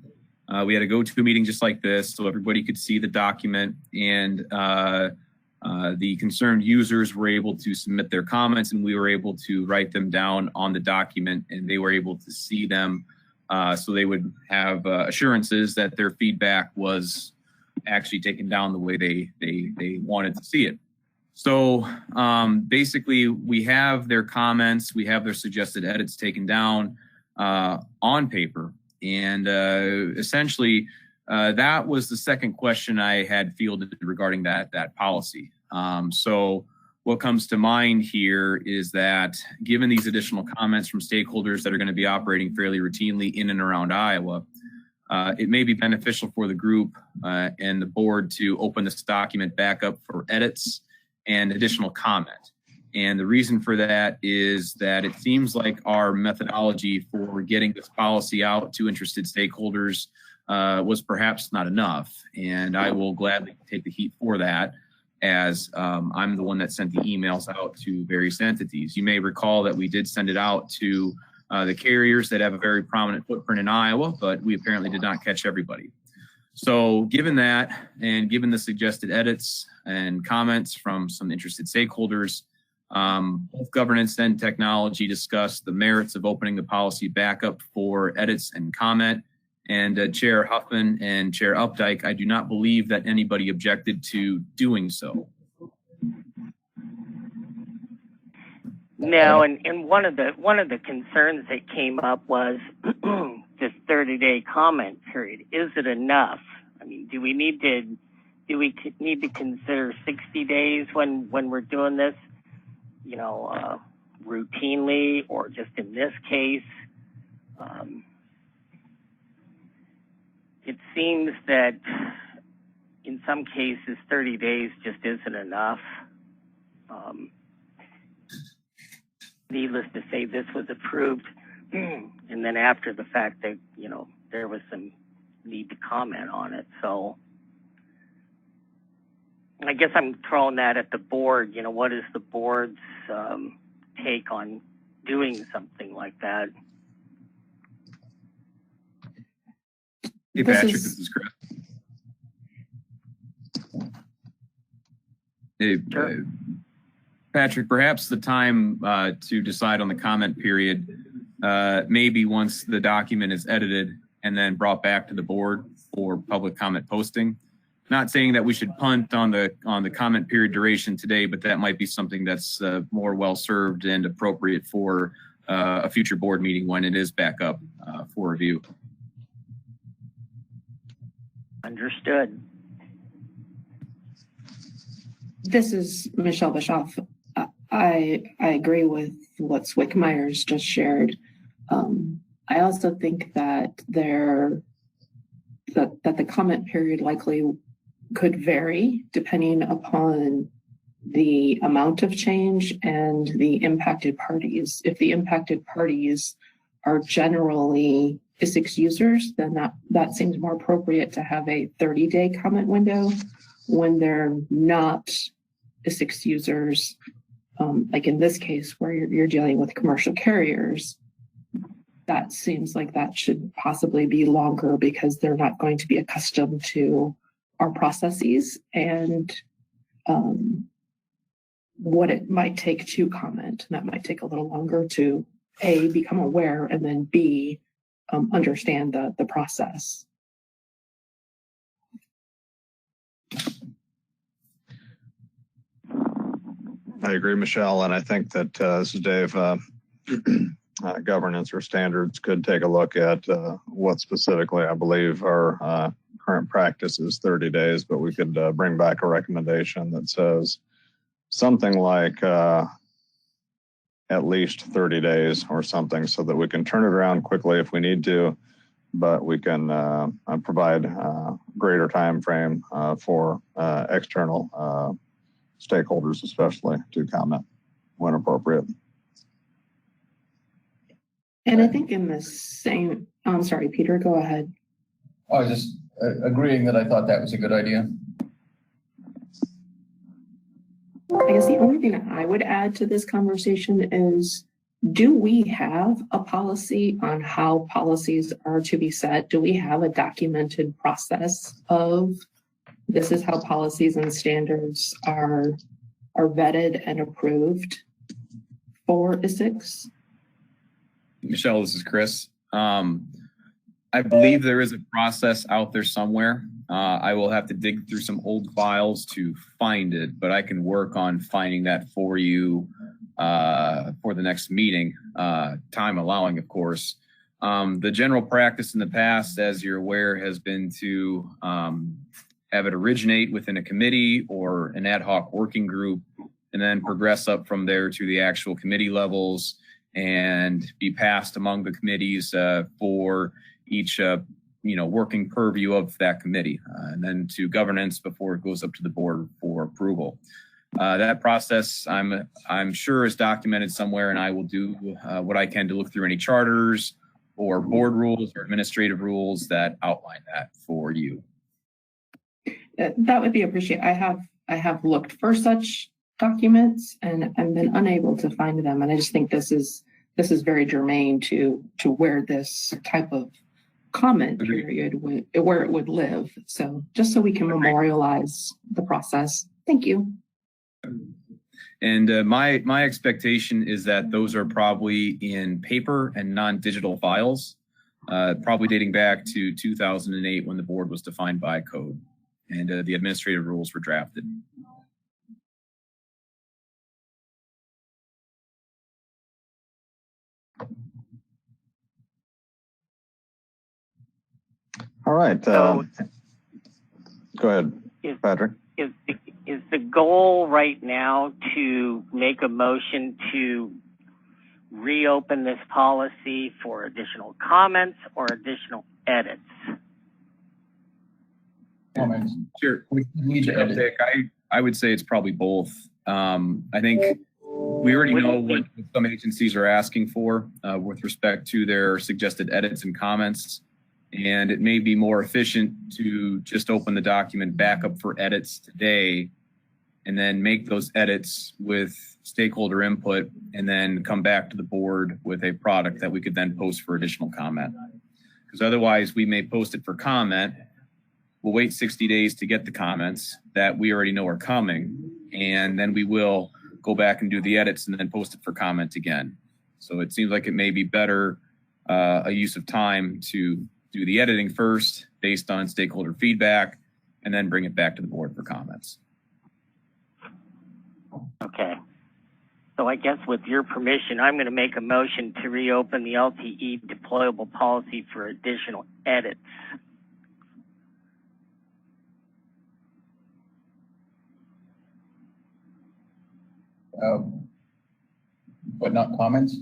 We had a go-to meeting just like this so everybody could see the document, and the concerned users were able to submit their comments, and we were able to write them down on the document, and they were able to see them so they would have assurances that their feedback was actually taken down the way they wanted to see it. So basically, we have their comments, we have their suggested edits taken down on paper. And essentially, that was the second question I had fielded regarding that policy. So what comes to mind here is that given these additional comments from stakeholders that are going to be operating fairly routinely in and around Iowa, it may be beneficial for the group and the board to open this document back up for edits and additional comment. And the reason for that is that it seems like our methodology for getting this policy out to interested stakeholders was perhaps not enough. And I will gladly take the heat for that, as I'm the one that sent the emails out to various entities. You may recall that we did send it out to the carriers that have a very prominent footprint in Iowa, but we apparently did not catch everybody. So given that, and given the suggested edits and comments from some interested stakeholders, both governance and technology discussed the merits of opening the policy back up for edits and comment. And Chair Huffman and Chair Updike, I do not believe that anybody objected to doing so. No, and one of the concerns that came up was this 30-day comment period. Is it enough? I mean, do we need to consider 60 days when we're doing this, you know, routinely, or just in this case? It seems that in some cases 30 days just isn't enough. needless to say, this was approved, and then after the fact, that there was some need to comment on it. So I guess I'm throwing that at the board. What is the board's take on doing something like that? Hey, Patrick, this is Chris. Hey, Sure. Patrick, perhaps the time to decide on the comment period maybe once the document is edited and then brought back to the board for public comment posting. Not saying that we should punt on the comment period duration today, but that might be something that's more well served and appropriate for a future board meeting when it is back up for review. Understood. This is Michelle Bischoff. I agree with what Swickmeyer's just shared. I also think that the comment period likely could vary depending upon the amount of change and the impacted parties. If the impacted parties are generally Isicsb users, then that seems more appropriate to have a 30-day comment window. When they're not Isicsb users, like in this case where you're dealing with commercial carriers, that seems like that should possibly be longer because they're not going to be accustomed to our processes and what it might take to comment. And that might take a little longer to A, become aware, and then B, understand the process. I agree, Michelle, and I think that this is Dave. Governance or standards could take a look at what specifically I believe our current practice is 30 days, but we could bring back a recommendation that says something like at least 30 days or something so that we can turn it around quickly if we need to, but we can provide greater time frame for external stakeholders, especially, to comment when appropriate. And I think in the same, I'm sorry, Peter, go ahead. I was just agreeing that I thought that was a good idea. I guess the only thing that I would add to this conversation is, do we have a policy on how policies are to be set? Do we have a documented process of this is how policies and standards are vetted and approved for Isicsb? Michelle, this is Chris. I believe there is a process out there somewhere. I will have to dig through some old files to find it, but I can work on finding that for you for the next meeting, time allowing, of course. The general practice in the past, as you're aware, has been to have it originate within a committee or an ad hoc working group, and then progress up from there to the actual committee levels and be passed among the committees for each working purview of that committee, and then to governance before it goes up to the board for approval. That process, I'm sure, is documented somewhere, and I will do what I can to look through any charters or board rules or administrative rules that outline that for you. That would be appreciated. I have looked for such documents and I've been unable to find them, and I just think this is very germane to where this type of comment period where it would live. So just so we can memorialize the process. Thank you. And my expectation is that those are probably in paper and non-digital files, probably dating back to 2008 when the board was defined by code and the administrative rules were drafted. All right. So, go ahead, Patrick. Is the goal right now to make a motion to reopen this policy for additional comments or additional edits? Comments. Sure. We need to edit. I would say it's probably both. I think we already know what some agencies are asking for with respect to their suggested edits and comments. And it may be more efficient to just open the document back up for edits today and then make those edits with stakeholder input and then come back to the board with a product that we could then post for additional comment. Because otherwise we may post it for comment. We'll wait 60 days to get the comments that we already know are coming. And then we will go back and do the edits and then post it for comment again. So it seems like it may be better a use of time to do the editing first based on stakeholder feedback and then bring it back to the board for comments. Okay. So I guess with your permission, I'm going to make a motion to reopen the LTE deployable policy for additional edits. But not comments?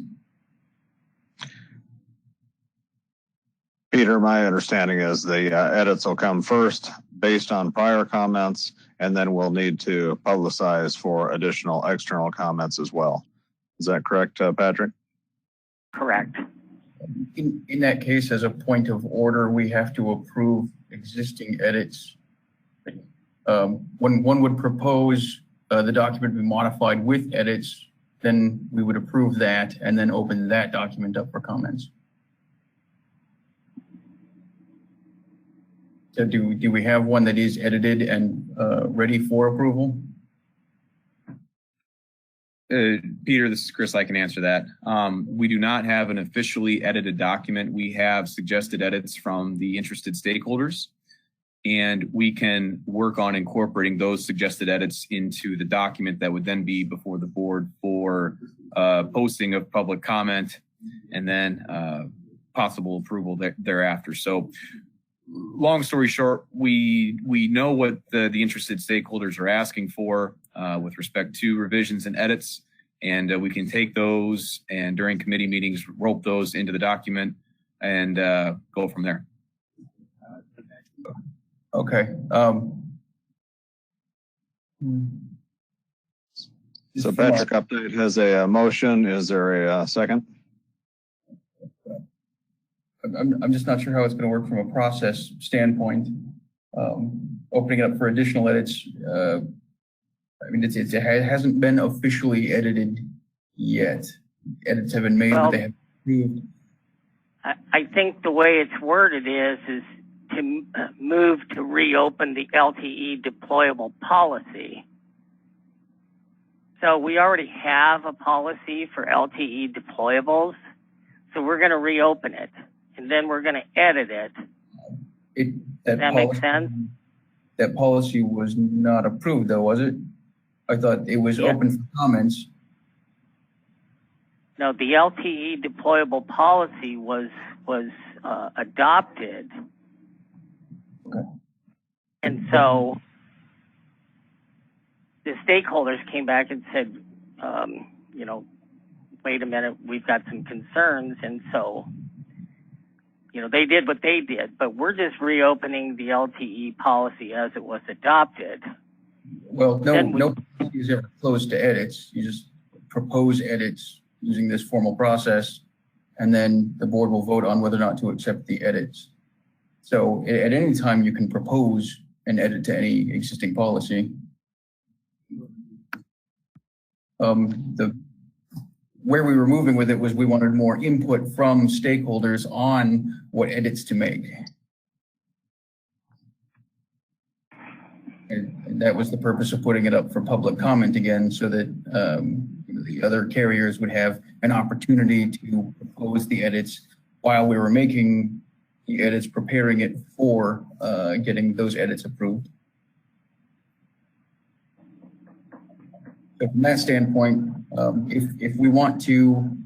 Peter, my understanding is the edits will come first based on prior comments, and then we'll need to publicize for additional external comments as well. Is that correct, Patrick? Correct. In that case, as a point of order, we have to approve existing edits. When one would propose the document be modified with edits, then we would approve that and then open that document up for comments. So do we have one that is edited and ready for approval? Peter, this is Chris. I can answer that. We do not have an officially edited document. We have suggested edits from the interested stakeholders, and we can work on incorporating those suggested edits into the document that would then be before the board for posting of public comment and then possible approval thereafter. So long story short, we know what the interested stakeholders are asking for with respect to revisions and edits, and we can take those and during committee meetings rope those into the document and go from there. Okay. So Patrick Update has a motion. Is there a second? I'm just not sure how it's going to work from a process standpoint. Opening it up for additional edits. I mean, it hasn't been officially edited yet. Edits have been made, but they haven't approved. I think the way it's worded is to move to reopen the LTE deployable policy. So we already have a policy for LTE deployables. So we're going to reopen it. And then we're going to edit it. Does that make sense? That policy was not approved, though, was it? I thought it was open for comments. No, the LTE deployable policy was adopted. Okay. And so the stakeholders came back and said, wait a minute, we've got some concerns. And so, they did what they did, but we're just reopening the LTE policy as it was adopted. Well, no policy is ever closed to edits. You just propose edits using this formal process, and then the board will vote on whether or not to accept the edits. So at any time, you can propose an edit to any existing policy. Where we were moving with it was we wanted more input from stakeholders on what edits to make. And that was the purpose of putting it up for public comment again, so that the other carriers would have an opportunity to propose the edits while we were making the edits, preparing it for getting those edits approved. So from that standpoint, if we want to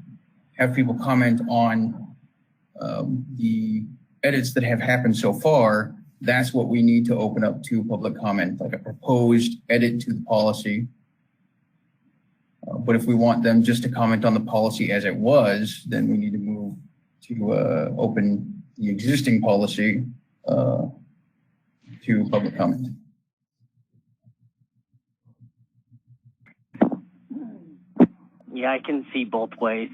have people comment on the edits that have happened so far, that's what we need to open up to public comment, like a proposed edit to the policy. But if we want them just to comment on the policy as it was, then we need to move to open the existing policy to public comment. Yeah, I can see both ways.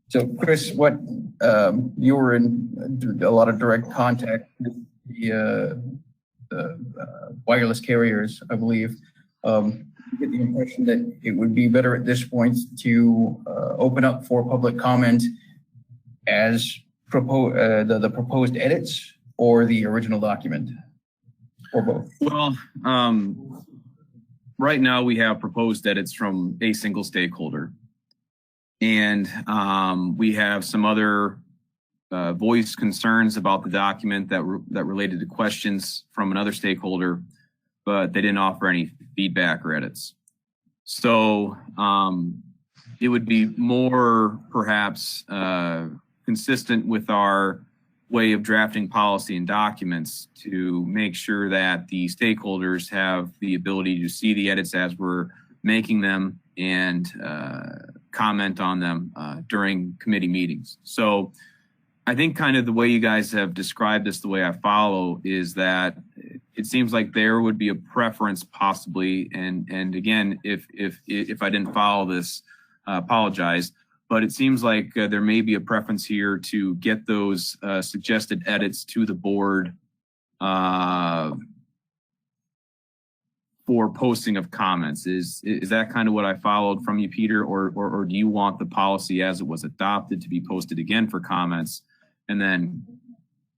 So, Chris, you were in a lot of direct contact with the wireless carriers, I believe. You get the impression that it would be better at this point to open up for public comment as the proposed edits or the original document, or both? Well, right now we have proposed edits from a single stakeholder. And we have some other voiced concerns about the document that related to questions from another stakeholder, but they didn't offer any feedback or edits. So it would be more perhaps consistent with our way of drafting policy and documents to make sure that the stakeholders have the ability to see the edits as we're making them and comment on them during committee meetings. So I think kind of the way you guys have described this, the way I follow, is that it seems like there would be a preference possibly, and again, if I didn't follow this, apologize, but it seems like there may be a preference here to get those suggested edits to the board for posting of comments. Is that kind of what I followed from you, Peter, or do you want the policy as it was adopted to be posted again for comments and then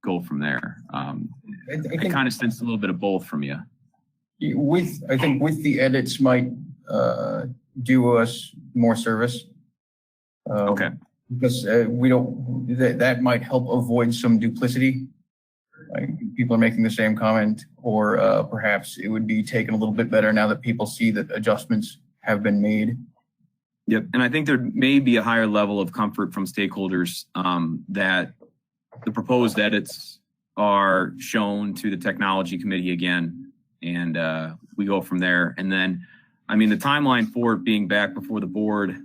go from there? I kind of sensed a little bit of both from you. I think with the edits might do us more service. Okay. Because that might help avoid some duplicity. Like people are making the same comment, or perhaps it would be taken a little bit better now that people see that adjustments have been made. Yep, and I think there may be a higher level of comfort from stakeholders that the proposed edits are shown to the technology committee again, and we go from there. And then, I mean, the timeline for it being back before the board,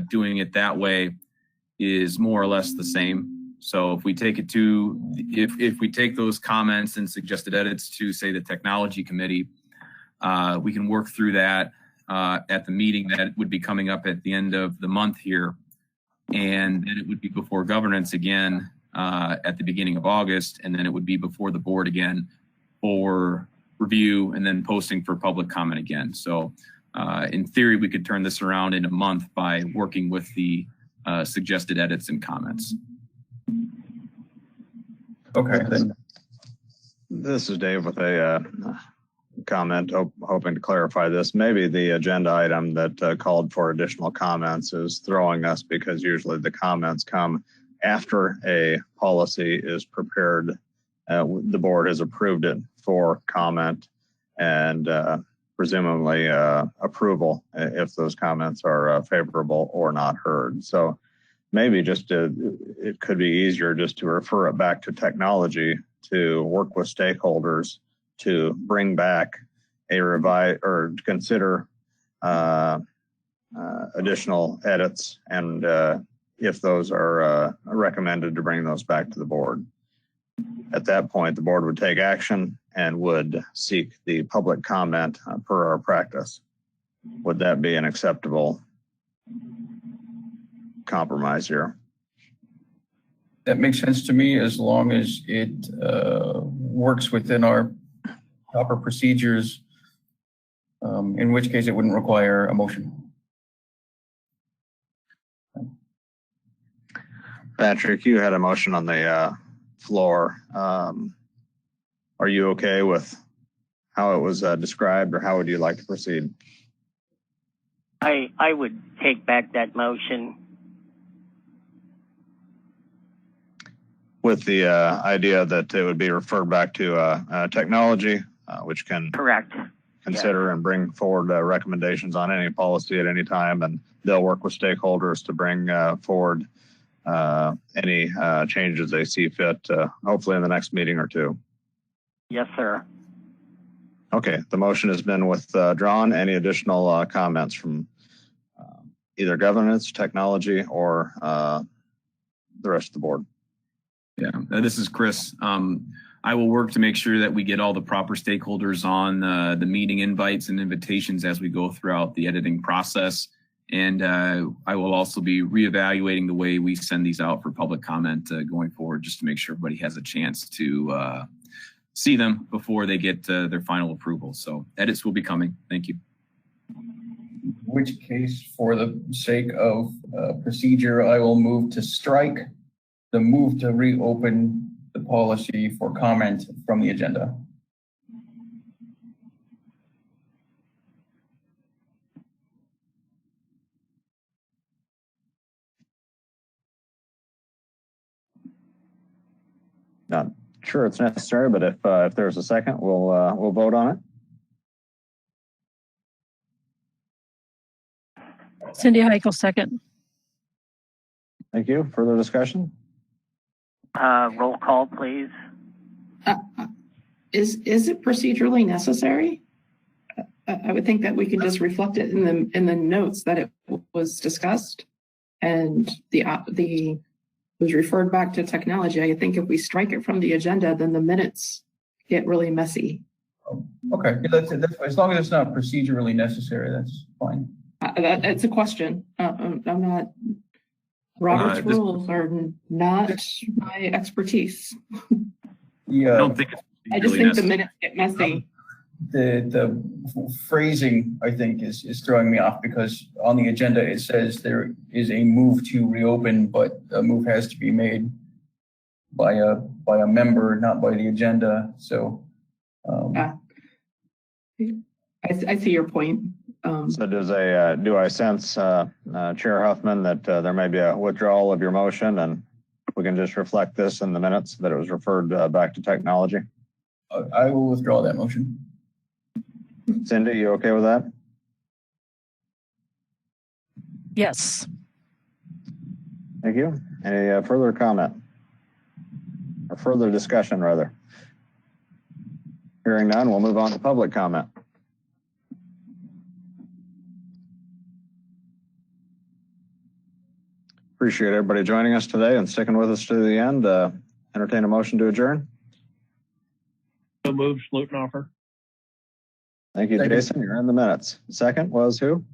doing it that way is more or less the same. So if we take it to, if we take those comments and suggested edits to, say, the technology committee, we can work through that at the meeting that would be coming up at the end of the month here. And then it would be before governance again at the beginning of August. And then it would be before the board again for review and then posting for public comment again. So in theory, we could turn this around in a month by working with the suggested edits and comments. Okay. This is Dave with a comment, hoping to clarify this. Maybe the agenda item that called for additional comments is throwing us, because usually the comments come after a policy is prepared. The board has approved it for comment and presumably approval if those comments are favorable or not heard. So maybe just it could be easier just to refer it back to technology to work with stakeholders to bring back a revise or to consider additional edits, and if those are recommended, to bring those back to the board. At that point, the board would take action and would seek the public comment per our practice. Would that be an acceptable compromise here? That makes sense to me, as long as it works within our proper procedures, in which case it wouldn't require a motion. Patrick, you had a motion on the floor. Are you okay with how it was described, or how would you like to proceed? I would take back that motion. With the idea that it would be referred back to technology, which can Correct. consider and bring forward recommendations on any policy at any time, and they'll work with stakeholders to bring forward any changes they see fit, hopefully in the next meeting or two. Yes, sir. Okay, the motion has been withdrawn. Any additional comments from either governance, technology, or the rest of the board? Yeah, this is Chris. I will work to make sure that we get all the proper stakeholders on the meeting invites and invitations as we go throughout the editing process. And I will also be reevaluating the way we send these out for public comment going forward, just to make sure everybody has a chance to see them before they get their final approval. So edits will be coming. Thank you. In which case, for the sake of procedure, I will move to strike the move to reopen the policy for comment from the agenda. Not sure it's necessary, but if there's a second, we'll vote on it. Cindy Heichel, second. Thank you. Further discussion? Roll call, please. Is it procedurally necessary? I would think that we can just reflect it in the notes that it was discussed, and the was referred back to technology. I think if we strike it from the agenda, then the minutes get really messy. Okay, that's as long as it's not procedurally necessary, that's fine. It's a question. I'm not. Robert's rules are not my expertise. Yeah, I don't think it's I just really think the necessary. minutes get messy. The phrasing, I think, is throwing me off, because on the agenda it says there is a move to reopen, but a move has to be made by a member, not by the agenda. So I see your point. So do I sense, Chair Huffman, that there may be a withdrawal of your motion, and we can just reflect this in the minutes that it was referred back to technology? I will withdraw that motion. Cindy, you okay with that? Yes. Thank you. Any further comment or further discussion, rather? Hearing none, we'll move on to public comment. Appreciate everybody joining us today and sticking with us to the end. Entertain a motion to adjourn. So move, Schlutenhofer. Thank you, Second. Jason. You're in the minutes. Second was who?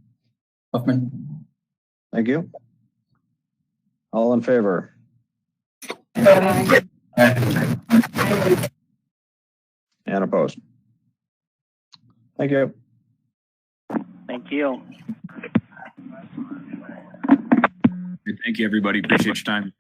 Huffman. Thank you. All in favor? Bye. And opposed? Thank you. Thank you. Thank you, everybody. Appreciate your time.